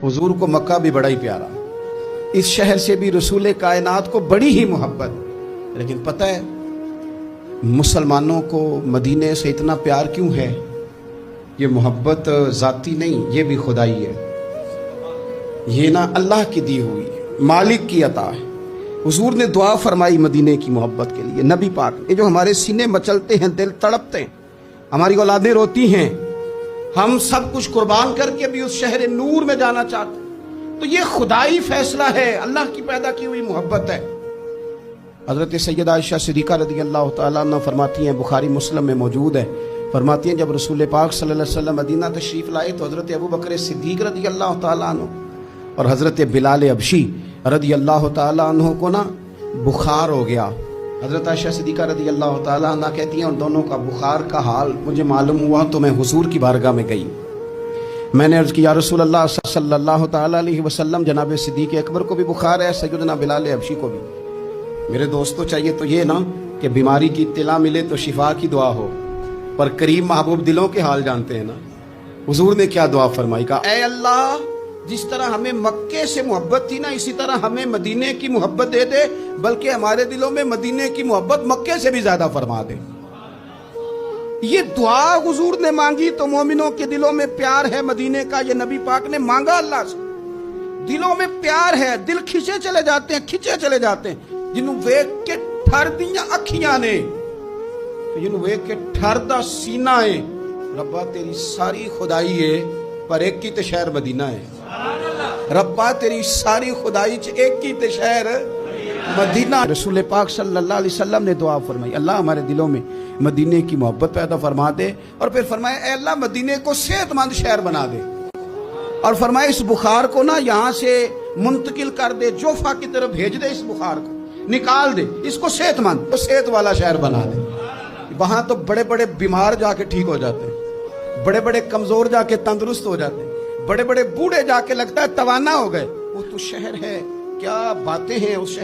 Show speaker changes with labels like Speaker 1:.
Speaker 1: हुजूर को मक्का भी बड़ा ही प्यारा, इस शहर से भी रसूल कायनात को बड़ी ही मोहब्बत। लेकिन पता है मुसलमानों को मदीने से इतना प्यार क्यों है? ये मोहब्बत ज़ाती नहीं, ये भी खुदाई है। ये ना अल्लाह की दी हुई मालिक की अता है। हुजूर ने दुआ फरमाई मदीने की मोहब्बत के लिए। नबी पाक ये जो हमारे सीने मचलते हैं, दिल तड़पते हैं, हमारी औलादें रोती हैं, हम सब कुछ कुर्बान करके भी उस शहर नूर में जाना चाहते हैं, तो ये खुदाई फैसला है, अल्लाह की पैदा की हुई मोहब्बत है। हजरत सैयदा आयशा सिद्दीक़ा रज़ी अल्लाह तआला अन्हा फरमाती हैं, बुखारी मुस्लिम में मौजूद है, फरमाती हैं जब रसूल पाक सल्लल्लाहु अलैहि वसल्लम मदीना तशरीफ लाए तो हजरत अबू बकर सिद्दीक़ रज़ी अल्लाह तआला अन्हु और हजरत बिलाल अबशी रज़ी अल्लाह तआला अन्हु को ना बुखार हो गया। हजरत आयशा सिद्दीक़ा रज़ी अल्लाह तआला अन्हा कहती हैं उन दोनों का बुखार का हाल मुझे मालूम हुआ तो मैं हुजूर की बारगाह में गई। मैंने अर्ज़ किया रसूल अल्लाह सल्लल्लाहु तआला अलैहि वसल्लम जनाब सिद्दीक़ अकबर को भी बुखार है, सैयदना बिलाल अबशी को भी। मेरे दोस्तों चाहिए तो ये ना कि बीमारी की इत्तला मिले तो शिफा की दुआ हो, पर करीम महबूब दिलों के हाल जानते हैं ना। हुजूर ने क्या दुआ फरमाई, कहा ऐ अल्लाह जिस तरह हमें मक्के से मोहब्बत थी ना, इसी तरह हमें मदीने की मोहब्बत दे दे, बल्कि हमारे दिलों में मदीने की मोहब्बत मक्के से भी ज्यादा फरमा दे। ये दुआ हुजूर ने मांगी तो मोमिनों के दिलों में प्यार है मदीने का, ये नबी पाक ने मांगा अल्लाह से। दिलों में प्यार है, दिल खिंचे चले जाते हैं, खिंचे चले जाते हैं। जिन्हों वेख के ठर दियां अखियां ने, जिन्हों वेख के ठर दा सीना है, रब्बा तेरी सारी खुदाई है पर एक की ते शहर मदीना है। रब्बा तेरी सारी खुदाई च एक की ते शहर मदीना। रसूल पाक सल्लल्लाहु अलैहि वसल्लम ने दुआ फरमाई, अल्लाह हमारे दिलों में मदीने की मोहब्बत पैदा फरमा दे, और फिर फरमाया ऐ अल्लाह मदीने को सेहतमंद शहर बना दे, और फरमाया इस बुखार को ना यहाँ से मुंतकिल कर दे, जोफा की तरफ भेज दे, इस बुखार को निकाल दे, इसको सेहतमंद तो सेहत वाला शहर बना दे। वहां तो बड़े बड़े बीमार जाके ठीक हो जाते हैं, बड़े बड़े कमजोर जाके तंदुरुस्त हो जाते हैं, बड़े बड़े बूढ़े जाके लगता है तवाना हो गए। वो तो शहर है, क्या बातें हैं उस शहर।